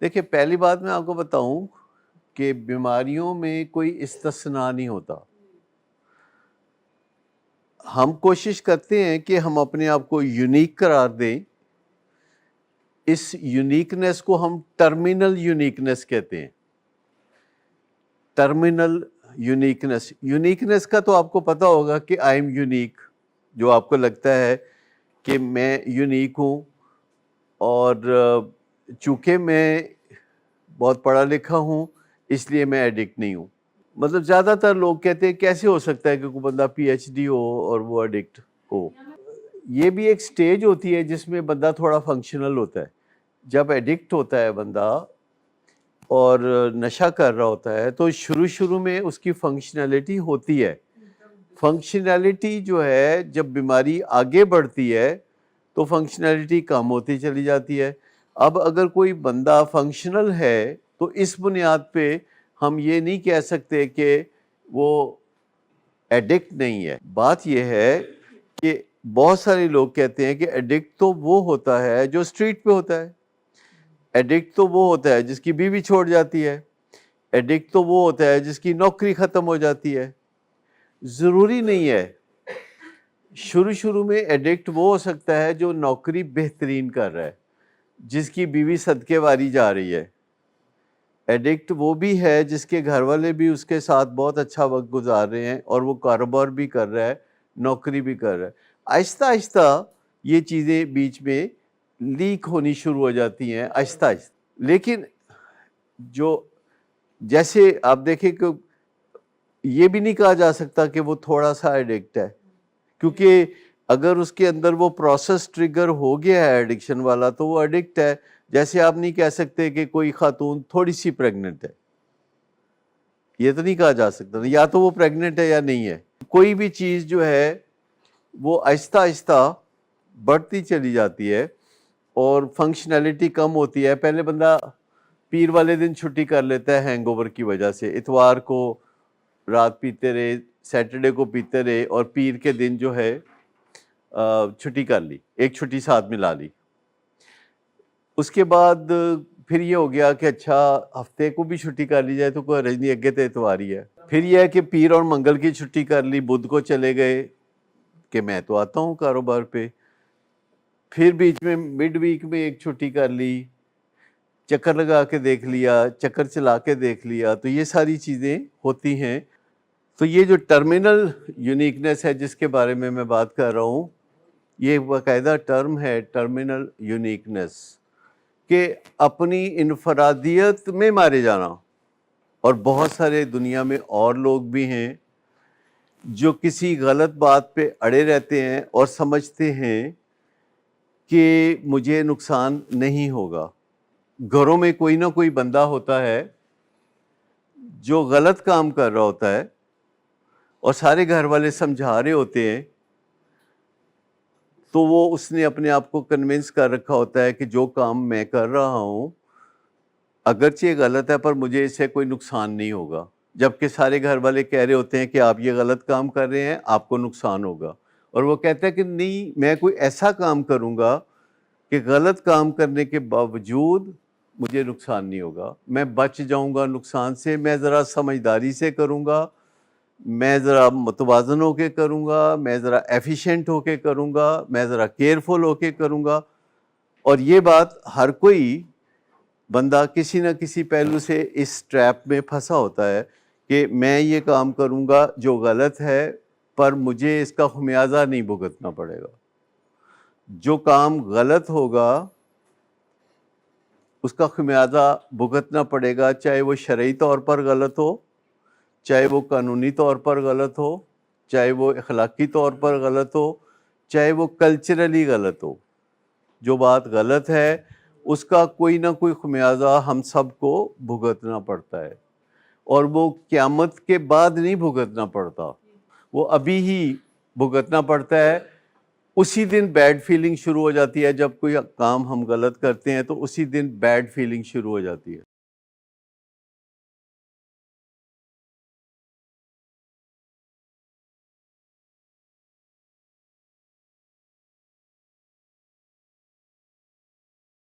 دیکھیے پہلی بات میں آپ کو بتاؤں کہ بیماریوں میں کوئی استثناء نہیں ہوتا. ہم کوشش کرتے ہیں کہ ہم اپنے آپ کو یونیک قرار دیں. اس یونیکنیس کو ہم ٹرمینل یونیکنیس کہتے ہیں. ٹرمینل یونیکنیس کا تو آپ کو پتا ہوگا کہ آئی ایم یونیک. جو آپ کو لگتا ہے کہ میں یونیک ہوں اور چونکہ میں بہت پڑھا لکھا ہوں اس لیے میں ایڈکٹ نہیں ہوں. مطلب زیادہ تر لوگ کہتے ہیں کیسے ہو سکتا ہے کہ کوئی بندہ پی ایچ ڈی ہو اور وہ ایڈکٹ ہو. یہ بھی ایک سٹیج ہوتی ہے جس میں بندہ تھوڑا فنکشنل ہوتا ہے. جب ایڈکٹ ہوتا ہے بندہ اور نشہ کر رہا ہوتا ہے تو شروع میں اس کی فنکشنلٹی ہوتی ہے. فنکشنلٹی جو ہے جب بیماری آگے بڑھتی ہے تو فنکشنلٹی کم ہوتی چلی جاتی ہے. اب اگر کوئی بندہ فنکشنل ہے تو اس بنیاد پہ ہم یہ نہیں کہہ سکتے کہ وہ ایڈکٹ نہیں ہے. بات یہ ہے کہ بہت سارے لوگ کہتے ہیں کہ ایڈکٹ تو وہ ہوتا ہے جو اسٹریٹ پہ ہوتا ہے. ایڈکٹ تو وہ ہوتا ہے جس کی بیوی چھوڑ جاتی ہے. ایڈکٹ تو وہ ہوتا ہے جس کی نوکری ختم ہو جاتی ہے. ضروری نہیں ہے. شروع میں ایڈکٹ وہ ہو سکتا ہے جو نوکری بہترین کر رہا ہے, جس کی بیوی صدقے واری جا رہی ہے. ایڈکٹ وہ بھی ہے جس کے گھر والے بھی اس کے ساتھ بہت اچھا وقت گزار رہے ہیں اور وہ کاروبار بھی کر رہا ہے, نوکری بھی کر رہا ہے. آہستہ آہستہ یہ چیزیں بیچ میں لیک ہونی شروع ہو جاتی ہیں آہستہ آہستہ. لیکن جو جیسے آپ دیکھیں کہ یہ بھی نہیں کہا جا سکتا کہ وہ تھوڑا سا ایڈکٹ ہے, کیونکہ اگر اس کے اندر وہ پروسیس ٹریگر ہو گیا ہے ایڈکشن والا تو وہ ایڈکٹ ہے. جیسے آپ نہیں کہہ سکتے کہ کوئی خاتون تھوڑی سی پریگننٹ ہے, یہ تو نہیں کہا جا سکتا, یا تو وہ پریگننٹ ہے یا نہیں ہے. کوئی بھی چیز جو ہے وہ آہستہ آہستہ بڑھتی چلی جاتی ہے اور فنکشنلٹی کم ہوتی ہے. پہلے بندہ پیر والے دن چھٹی کر لیتا ہے ہینگ اوور کی وجہ سے, اتوار کو رات پیتے رہے, سیٹرڈے کو پیتے رہے اور پیر کے دن جو ہے چھٹی کر لی, ایک چھٹی ساتھ ملا لی. اس کے بعد پھر یہ ہو گیا کہ اچھا ہفتے کو بھی چھٹی کر لی جائے تو کوئی حرج نہیں, اگے تو اتوار ہی ہے. پھر یہ ہے کہ پیر اور منگل کی چھٹی کر لی, بدھ کو چلے گئے کہ میں تو آتا ہوں کاروبار پہ. پھر بیچ میں مڈ ویک میں ایک چھٹی کر لی, چکر لگا کے دیکھ لیا, چکر چلا کے دیکھ لیا. تو یہ ساری چیزیں ہوتی ہیں. تو یہ جو ٹرمینل یونیکنیس ہے جس کے بارے میں بات کر رہا ہوں, یہ باقاعدہ ٹرم ہے ٹرمینل یونیکنیس, کہ اپنی انفرادیت میں مارے جانا. اور بہت سارے دنیا میں اور لوگ بھی ہیں جو کسی غلط بات پہ اڑے رہتے ہیں اور سمجھتے ہیں کہ مجھے نقصان نہیں ہوگا. گھروں میں کوئی نہ کوئی بندہ ہوتا ہے جو غلط کام کر رہا ہوتا ہے اور سارے گھر والے سمجھا رہے ہوتے ہیں, تو وہ اس نے اپنے آپ کو کنونس کر رکھا ہوتا ہے کہ جو کام میں کر رہا ہوں اگرچہ غلط ہے پر مجھے اس سے کوئی نقصان نہیں ہوگا. جبکہ سارے گھر والے کہہ رہے ہوتے ہیں کہ آپ یہ غلط کام کر رہے ہیں, آپ کو نقصان ہوگا. اور وہ کہتا ہے کہ نہیں, میں کوئی ایسا کام کروں گا کہ غلط کام کرنے کے باوجود مجھے نقصان نہیں ہوگا, میں بچ جاؤں گا نقصان سے. میں ذرا سمجھداری سے کروں گا, میں ذرا متوازن ہو کے کروں گا, میں ذرا ایفیشینٹ ہو کے کروں گا, میں ذرا کیئرفل ہو کے کروں گا. اور یہ بات ہر کوئی بندہ کسی نہ کسی پہلو سے اس ٹریپ میں پھنسا ہوتا ہے کہ میں یہ کام کروں گا جو غلط ہے پر مجھے اس کا خمیازہ نہیں بھگتنا پڑے گا. جو کام غلط ہوگا اس کا خمیازہ بھگتنا پڑے گا, چاہے وہ شرعی طور پر غلط ہو, چاہے وہ قانونی طور پر غلط ہو, چاہے وہ اخلاقی طور پر غلط ہو, چاہے وہ کلچرلی غلط ہو. جو بات غلط ہے اس کا کوئی نہ کوئی خمیازہ ہم سب کو بھگتنا پڑتا ہے. اور وہ قیامت کے بعد نہیں بھگتنا پڑتا, وہ ابھی ہی بھگتنا پڑتا ہے. اسی دن بیڈ فیلنگ شروع ہو جاتی ہے. جب کوئی کام ہم غلط کرتے ہیں تو اسی دن بیڈ فیلنگ شروع ہو جاتی ہے.